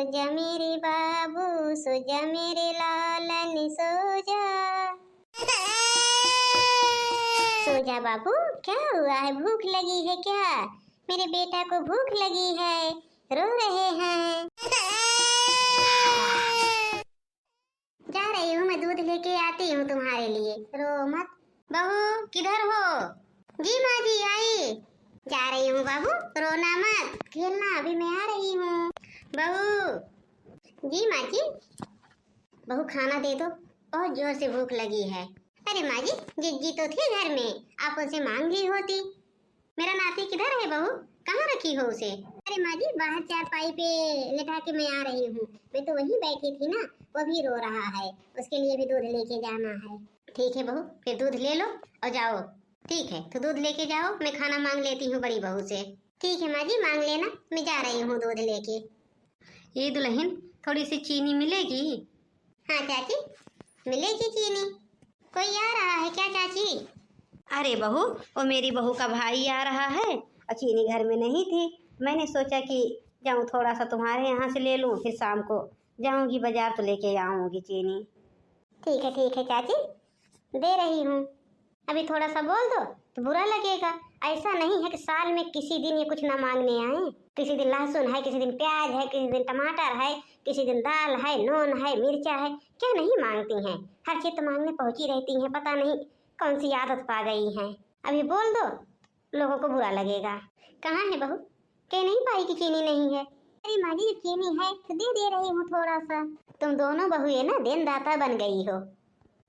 जा मेरे बाबू, सो जा मेरे लालन, सो जा। सो जा बाबू, क्या हुआ है? भूख लगी है क्या? मेरे बेटा को भूख लगी है, रो रहे हैं। जा रही हूँ, मैं दूध लेके आती हूँ तुम्हारे लिए, रो मत। बहू किधर हो? जी माँ जी आई। जा रही हूँ बाबू, रोना मत, खेलना, अभी मैं आ रही हूँ। बहू। जी माँ जी। बहू खाना दे दो, बहुत जोर से भूख लगी है। अरे माँ जी, जिज्जी तो थी घर में, आप उनसे मांग ली होती। मेरा नाती किधर है बहू? कहाँ रखी हो उसे? अरे माँ जी, बाहर चारपाई पे लेटा के मैं आ रही हूँ। मैं तो वहीं बैठी थी ना, वो भी रो रहा है, उसके लिए भी दूध लेके जाना है। ठीक है बहू, फिर दूध ले लो और जाओ। ठीक है, तो दूध लेके जाओ, मैं खाना मांग लेती हूँ बड़ी बहू से। ठीक है माँ जी, मांग लेना, मैं जा रही हूँ दूध लेके। ये दुल्हन, थोड़ी सी चीनी मिलेगी? हाँ चाची, मिलेगी चीनी। कोई आ रहा है क्या चाची? अरे बहू, वो मेरी बहू का भाई आ रहा है और चीनी घर में नहीं थी। मैंने सोचा कि जाऊँ थोड़ा सा तुम्हारे यहाँ से ले लूँ, फिर शाम को जाऊँगी बाजार तो लेके आऊँगी चीनी। ठीक है चाची, दे रही हूँ। अभी थोड़ा सा बोल दो तो बुरा लगेगा। ऐसा नहीं है कि साल में किसी दिन ये कुछ ना मांगने आए। किसी दिन लहसुन है, किसी दिन प्याज है, किसी दिन टमाटर है, किसी दिन दाल है, नून है, मिर्चा है, क्या नहीं मांगती हैं? हर चीज तो मांगने पहुंची रहती हैं, पता नहीं कौन सी आदत पा गई है। अभी बोल दो, लोगों को बुरा लगेगा। कहाँ है बहू? कह नहीं पाई कि चीनी नहीं है। अरे माँ जी, चीनी है तो दे रही हूँ थोड़ा सा। तुम दोनों बहुएं ना देनदाता बन गई हो।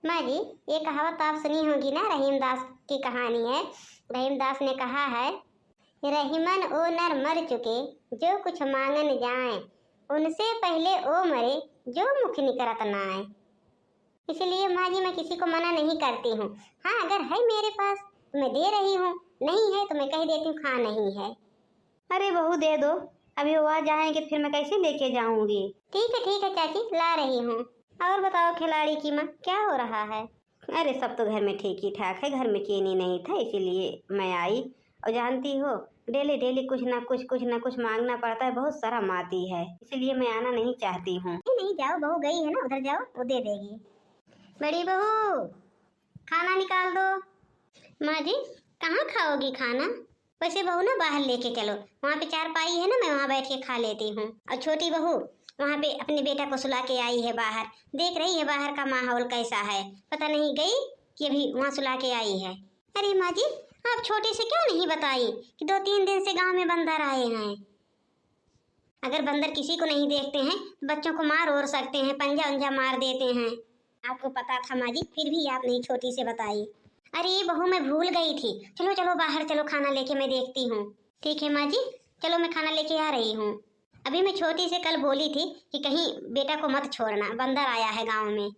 माँ जी, ये कहावत आप सुनी होगी ना, रहीमदास की कहानी है। रहीमदास ने कहा है, रहीमन ओ नर मर चुके, जो कुछ मांगन जाए, उनसे पहले ओ मरे, जो मुख निकरत न आए। इसलिए माँ जी, मैं किसी को मना नहीं करती हूँ। हाँ, अगर है मेरे पास तो मैं दे रही हूँ, नहीं है तो मैं कह देती हूँ हाँ नहीं है। अरे बहू दे दो, अभी वो आ जाएंगे फिर मैं कैसे लेके जाऊंगी। ठीक है चाची, ला रही हूँ। और बताओ खिलाड़ी की माँ, क्या हो रहा है? अरे सब तो घर में ठीक ही ठाक है, घर में चीनी नहीं था इसीलिए मैं आई। और जानती हो, डेली कुछ ना कुछ मांगना पड़ता है, बहुत शर्म आती है, इसलिए मैं आना नहीं चाहती हूँ। नहीं जाओ, बहू गई है ना, उधर जाओ, वो दे देगी। बड़ी बहू, खाना निकाल दो। माँ जी, कहाँ खाओगी खाना? वैसे बहू ना बाहर लेके चलो, वहाँ पे चारपाई है ना, मैं वहाँ बैठ के खा लेती हूँ। और छोटी बहू वहाँ पे अपने बेटा को सुला के आई है बाहर, देख रही है बाहर का माहौल कैसा है, पता नहीं गई कि अभी वहाँ सुला के आई है। अरे माँ जी, आप छोटे से क्यों नहीं बताई कि 2-3 दिन से गांव में बंदर आए हैं? अगर बंदर किसी को नहीं देखते हैं तो बच्चों को मार और सकते हैं, पंजा उंजा मार देते हैं। आपको पता था माँ जी, फिर भी आप नहीं छोटी से बताई। अरे बहू, मैं भूल गई थी। चलो बाहर चलो, खाना लेके मैं देखती हूँ। ठीक है माँ जी, चलो मैं खाना लेके आ रही हूँ। अभी मैं छोटी से कल बोली थी कि कहीं बेटा को मत छोड़ना, बंदर आया है गांव में,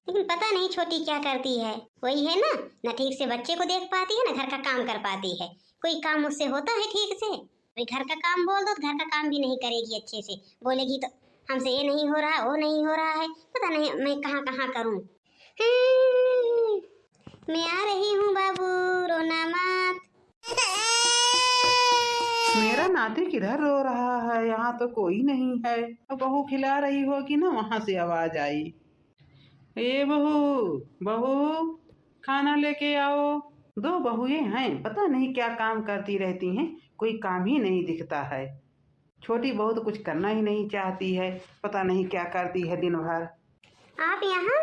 लेकिन पता नहीं छोटी क्या करती है। वही है ना, न ठीक से बच्चे को देख पाती है, न घर का काम कर पाती है। कोई काम मुझसे होता है ठीक से? कोई घर का काम बोल दो तो घर का काम भी नहीं करेगी अच्छे से, बोलेगी तो हमसे ये नहीं हो रहा, वो नहीं हो रहा है, पता नहीं मैं कहाँ कहाँ करूँ। मैं आ रही हूँ बाबू, रोना मत। मेरा नाती किधर रो रहा है? यहाँ तो कोई नहीं है। अब बहू खिला रही होगी ना, वहां से आवाज आई, ए बहू खाना लेके आओ। दो बहुएं हैं, पता नहीं क्या काम करती रहती हैं, कोई काम ही नहीं दिखता है। छोटी बहू तो कुछ करना ही नहीं चाहती है, पता नहीं क्या करती है दिन भर। आप यहाँ?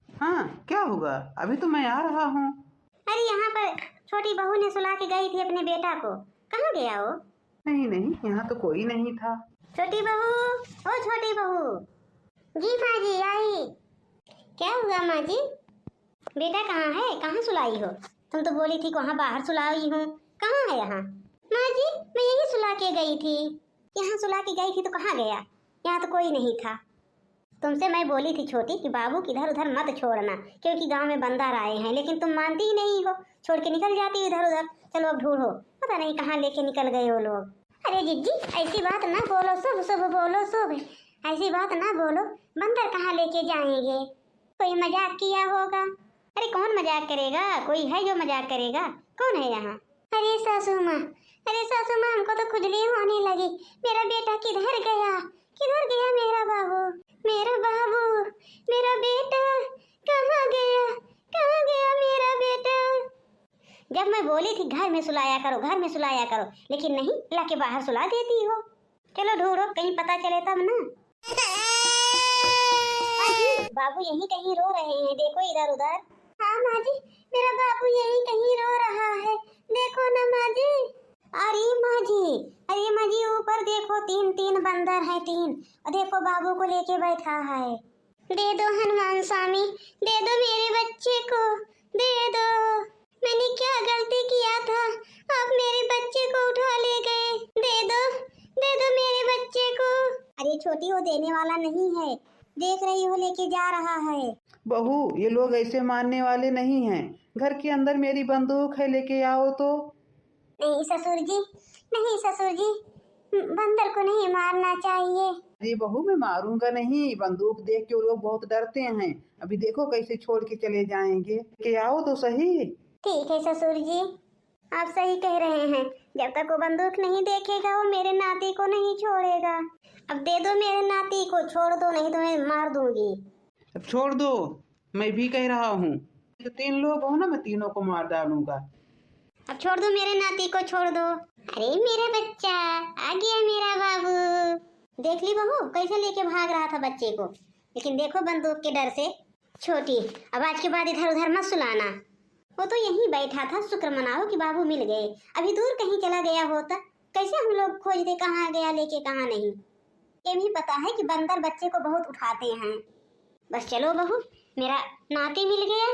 हाँ, क्या हुआ? अभी तो मैं आ रहा हूँ। अरे यहाँ पर छोटी बहू ने सुला के गई थी अपने बेटा को, कहाँ गया वो? नहीं, यहाँ तो कोई नहीं था। छोटी बहू, ओ छोटी बहू। जी माँ जी आई। क्या हुआ माँ जी? बेटा कहाँ है, कहाँ सुलाई हो? तुम तो बोली थी वहाँ बाहर सुलाई हूँ, कहाँ है यहाँ? माँ जी, मैं यही सुला के गई थी। यहाँ सुला के गई थी तो कहाँ गया? यहाँ तो कोई नहीं था। तुमसे मैं बोली थी छोटी कि बाबू किधर उधर मत छोड़ना, क्योंकि गांव में बंदर आए हैं, लेकिन तुम मानती ही नहीं हो, छोड़ के निकल जाती इधर उधर। चलो अब ढूंढो, पता नहीं कहाँ लेके निकल गए वो लोग। अरे जिज्जी, ऐसी बात ना बोलो, शुभ बोलो शुभ, ऐसी बात ना बोलो। बंदर कहाँ लेके जाएंगे? कोई मजाक किया होगा। अरे कौन मजाक करेगा? कोई है जो मजाक करेगा? कौन है यहाँ? अरे सासू माँ, हमको तो खुजली होने लगी। मेरा बेटा किधर मैं बोली थी घर में सुलाया करो, घर में सुलाया करो, लेकिन नहीं, ला के बाहर सुला देती हो। चलो ढूंढो, कहीं पता चले तब ना। बाबू यहीं कहीं रो रहे हैं, देखो इधर उधर। हाँ माँ जी, मेरा बाबू यहीं कहीं रो रहा है, देखो ना माँ जी। अरे माँ जी ऊपर देखो, तीन बंदर है, तीन। और देखो बाबू को लेके बैठा है। दे दो हनुमान स्वामी, दे दो मेरे बच्चे को, दे दो। मैंने क्या गलती किया था, आप मेरे बच्चे को उठा ले गए। दे दो मेरे बच्चे को। अरे छोटी, वो देने वाला नहीं है, देख रही हो लेके जा रहा है। बहू, ये लोग ऐसे मारने वाले नहीं हैं। घर के अंदर मेरी बंदूक है, लेके आओ तो। नहीं ससुर जी, बंदर को नहीं मारना चाहिए। अरे बहू, मैं मारूंगा नहीं, बंदूक देख के वो लोग बहुत डरते हैं। अभी देखो कैसे छोड़ के चले जाएंगे, लेके आओ तो सही। ठीक है ससुर जी, आप सही कह रहे हैं। जब तक वो बंदूक नहीं देखेगा, वो मेरे नाती को नहीं छोड़ेगा। अब दे दो मेरे नाती को, छोड़ दो, नहीं तो मैं मार दूंगी। अब छोड़ दो, मैं भी कह रहा हूँ। तो 3 लोग हो ना, मैं तीनों को मार डालूंगा। अब छोड़ दो मेरे नाती को, छोड़ दो। अरे मेरा बच्चा आ गया, मेरा बाबू। देख ली बहू कैसे लेके भाग रहा था बच्चे को, लेकिन देखो बंदूक के डर से। छोटी, अब आज के बाद इधर उधर मत सुलाना। वो तो यहीं बैठा था, शुक्र मनाओ कि बाबू मिल गए। अभी दूर कहीं चला गया होता, कैसे हम लोग खोजते कहाँ गया लेके कहाँ नहीं। ये भी पता है कि बंदर बच्चे को बहुत उठाते हैं। बस चलो बहू, मेरा नाती मिल गया।